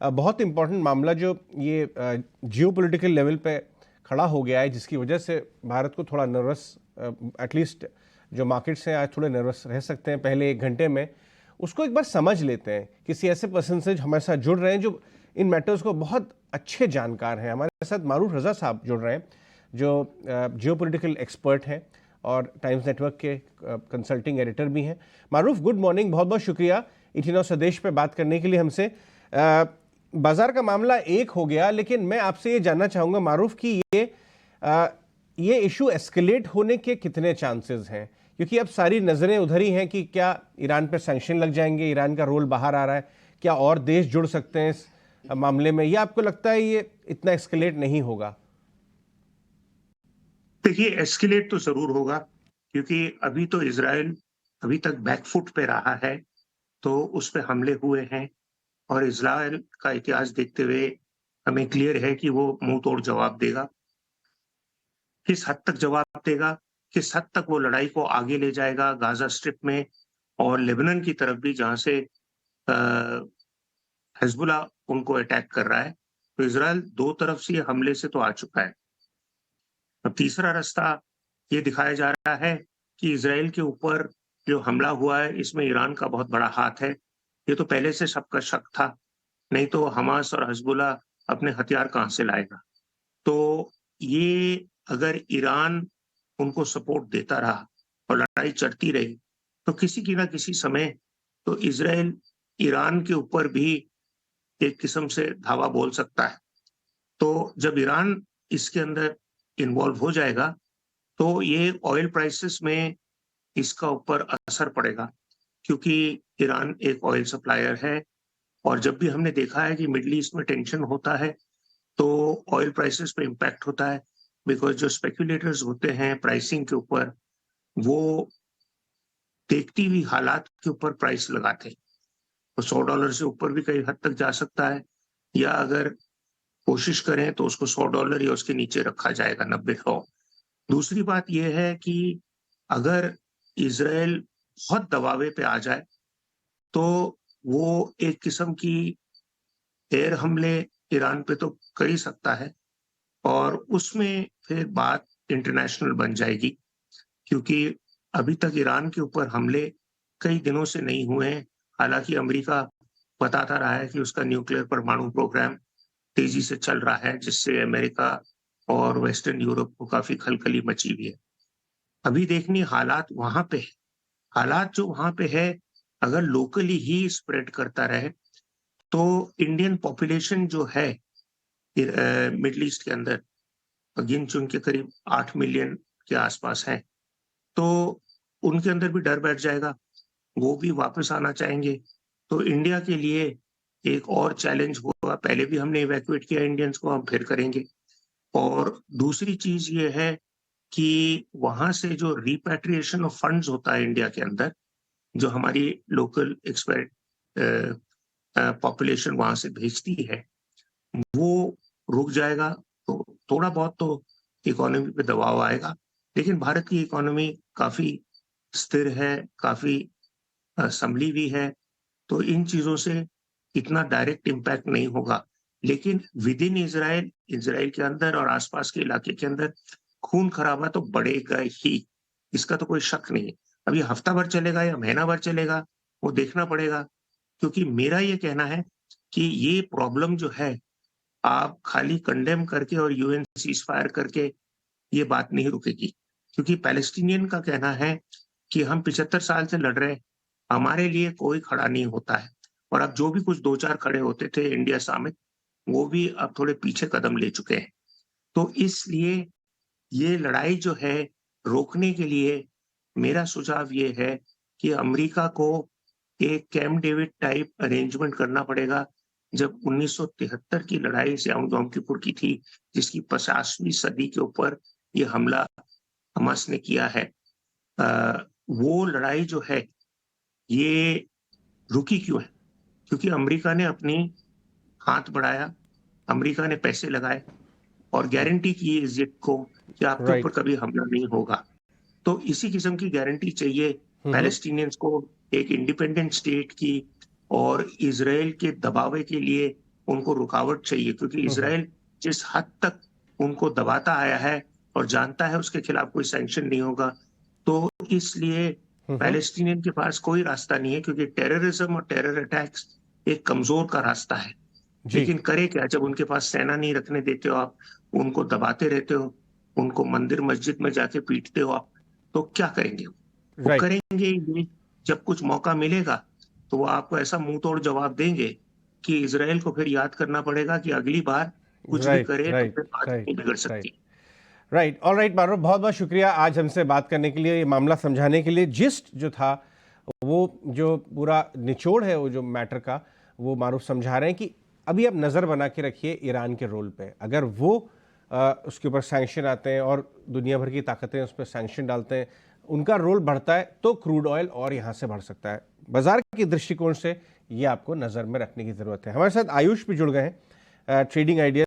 बहुत इंपॉर्टेंट मामला जो ये जियोपॉलिटिकल लेवल पे खड़ा हो गया है, जिसकी वजह से भारत को थोड़ा नर्वस, एटलीस्ट जो मार्केट्स हैं आज थोड़े नर्वस रह सकते हैं पहले एक घंटे में, उसको एक बार समझ लेते हैं। किसी ऐसे पर्सन से हमारे साथ जुड़ रहे हैं जो इन मैटर्स को बहुत अच्छे जानकार हैं। हमारे साथ मारूफ रज़ा साहब जुड़ रहे हैं जो जियोपॉलिटिकल एक्सपर्ट हैं और टाइम्स नेटवर्क के कंसल्टिंग एडिटर भी हैं। मारूफ, गुड मॉर्निंग, बहुत बहुत शुक्रिया ET9 स्वदेश पे बात करने के लिए हमसे। बाजार का मामला एक हो गया, लेकिन मैं आपसे ये जानना चाहूँगा मारूफ कि ये इशू एस्केलेट होने के कितने चांसेस हैं, क्योंकि अब सारी नज़रें उधर ही हैं कि क्या ईरान पर सैंक्शन लग जाएंगे, ईरान का रोल बाहर आ रहा है, क्या और देश जुड़ सकते हैं इस मामले में, या आपको लगता है ये इतना एस्केलेट नहीं होगा? देखिए, एस्केलेट तो जरूर होगा, क्योंकि अभी तो इजराइल अभी तक बैकफुट पे रहा है, तो उस पे हमले हुए हैं और इजराइल का इतिहास देखते हुए हमें क्लियर है कि वो मुंह तोड़ जवाब देगा। किस हद तक जवाब देगा, किस हद तक वो लड़ाई को आगे ले जाएगा गाजा स्ट्रिप में और लेबनान की तरफ भी, जहां से हिजबुल्ला उनको अटैक कर रहा है। तो इजराइल दो तरफ से हमले से तो आ चुका है। अब तीसरा रास्ता ये दिखाया जा रहा है कि इजराइल के ऊपर जो हमला हुआ है, इसमें ईरान का बहुत बड़ा हाथ है। ये तो पहले से सबका शक था, नहीं तो हमास और हिजबुल्ला अपने हथियार कहाँ से लाएगा। तो ये अगर ईरान उनको सपोर्ट देता रहा और लड़ाई चढ़ती रही, तो किसी की ना किसी समय तो इजराइल ईरान के ऊपर भी एक किस्म से धावा बोल सकता है। तो जब ईरान इसके अंदर इन्वॉल्व हो जाएगा, तो ये ऑयल प्राइसेस में इसका ऊपर असर पड़ेगा, क्योंकि ईरान एक ऑयल सप्लायर है और जब भी हमने देखा है कि मिडल ईस्ट में टेंशन होता है, तो ऑयल प्राइसेस पे इम्पैक्ट होता है। बिकॉज़ जो स्पेक्युलेटर्स होते हैं प्राइसिंग के ऊपर, वो देखती हुई हालात के ऊपर प्राइस लगाते हैं। तो $100 से ऊपर भी कई हद तक जा सकता है, या अगर कोशिश करें तो उसको $100 या उसके नीचे रखा जाएगा, 90-100। दूसरी बात यह है कि अगर इज़राइल बहुत दबावे पे आ जाए, तो वो एक किस्म की एयर हमले ईरान पे तो कर ही सकता है और उसमें फिर बात इंटरनेशनल बन जाएगी, क्योंकि अभी तक ईरान के ऊपर हमले कई दिनों से नहीं हुए हैं। हालाँकि अमेरिका बताता रहा है कि उसका न्यूक्लियर परमाणु प्रोग्राम तेज़ी से चल रहा है, जिससे अमेरिका और वेस्टर्न यूरोप को काफ़ी खलखली मची हुई है। अभी देखनी हालात वहाँ पे है। हालात जो वहाँ पे है, अगर लोकली ही स्प्रेड करता रहे, तो इंडियन पॉपुलेशन जो है मिडल ईस्ट के अंदर गिन-चुन के करीब 8 मिलियन के आसपास है, तो उनके अंदर भी डर बैठ जाएगा, वो भी वापस आना चाहेंगे। तो इंडिया के लिए एक और चैलेंज होगा। पहले भी हमने इवैक्यूएट किया इंडियंस को, हम फिर करेंगे। और दूसरी चीज़ ये है कि वहाँ से जो रिपैट्रिएशन ऑफ फंड्स होता है इंडिया के अंदर, जो हमारी लोकल एक्सपेट पॉपुलेशन वहाँ से भेजती है, वो रुक जाएगा। तो थोड़ा बहुत तो इकोनॉमी पे दबाव आएगा, लेकिन भारत की इकोनॉमी काफ़ी स्थिर है, काफ़ी संभली हुई है, तो इन चीज़ों से इतना डायरेक्ट इम्पैक्ट नहीं होगा। लेकिन विद इन इज़राइल, इज़राइल के अंदर और आस-पास के इलाके के अंदर खून-खराबा तो बढ़ेगा ही, इसका तो कोई शक नहीं है। अब ये हफ्ता भर चलेगा या महीना भर चलेगा, वो देखना पड़ेगा, क्योंकि मेरा ये कहना है कि ये प्रॉब्लम जो है, आप खाली कंडेम करके और यूएन सीज़फायर करके ये बात नहीं रुकेगी। क्योंकि पैलेस्टीनियन का कहना है कि हम 75 साल से लड़ रहे हैं, हमारे लिए कोई खड़ा नहीं होता है। और अब जो भी कुछ 2-4 खड़े होते थे इंडिया समेत, वो भी अब थोड़े पीछे कदम ले चुके हैं। तो इसलिए ये लड़ाई जो है, रोकने के लिए मेरा सुझाव ये है कि अमेरिका को एक कैम्प डेविड टाइप अरेंजमेंट करना पड़ेगा। जब 1973 की लड़ाई सियाओं यॉम किपुर की थी, जिसकी 50वीं सदी के ऊपर ये हमला हमास ने किया है। वो लड़ाई जो है, ये रुकी क्यों है? क्योंकि अमेरिका ने अपनी हाथ बढ़ाया, अमेरिका ने पैसे लगाए और गारंटी की इस जिद को कि आपके ऊपर राइट। कभी हमला नहीं होगा। तो इसी किस्म की गारंटी चाहिए पैलेस्टीनियंस को, एक इंडिपेंडेंट स्टेट की, और इज़राइल के दबावे के लिए उनको रुकावट चाहिए, क्योंकि इज़राइल जिस हद तक उनको दबाता आया है और जानता है उसके खिलाफ कोई सैंक्शन नहीं होगा, तो इसलिए पैलेस्टीनियन के पास कोई रास्ता नहीं है, क्योंकि टेररिज्म और टेरर अटैक्स एक कमज़ोर का रास्ता है। जी। लेकिन करे क्या, जब उनके पास सेना नहीं रखने देते हो आप, उनको दबाते रहते हो, उनको मंदिर मस्जिद में जाके पीटते हो आप, तो क्या करेंगे? वो राइट, करेंगे ये, जब कुछ मौका मिलेगा, तो वो आपको ऐसा मुँह तोड़ जवाब देंगे कि इज़राइल को फिर याद करना पड़ेगा कि अगली बार कुछ भी राइट, करे तो राइट, फिर बात राइट, नहीं बिगड़ राइट। सकती। राइट, ऑलराइट मारूफ, बहुत बहुत शुक्रिया आज हमसे बात करने के लिए, ये मामला समझाने के लिए। जिस्ट जो था, वो जो पूरा निचोड़ है वो जो मैटर का, वो मारूफ समझा रहे हैं कि अभी आप नज़र बना के रखिए ईरान के रोल पे। अगर वो उसके ऊपर सैंक्शन आते हैं और दुनिया भर की ताकतें उस पर सैंक्शन डालते हैं, उनका रोल बढ़ता है, तो क्रूड ऑयल और यहाँ से बढ़ सकता है। बाजार के दृष्टिकोण से ये आपको नज़र में रखने की ज़रूरत है। हमारे साथ आयुष भी जुड़ गए हैं, ट्रेडिंग आइडिया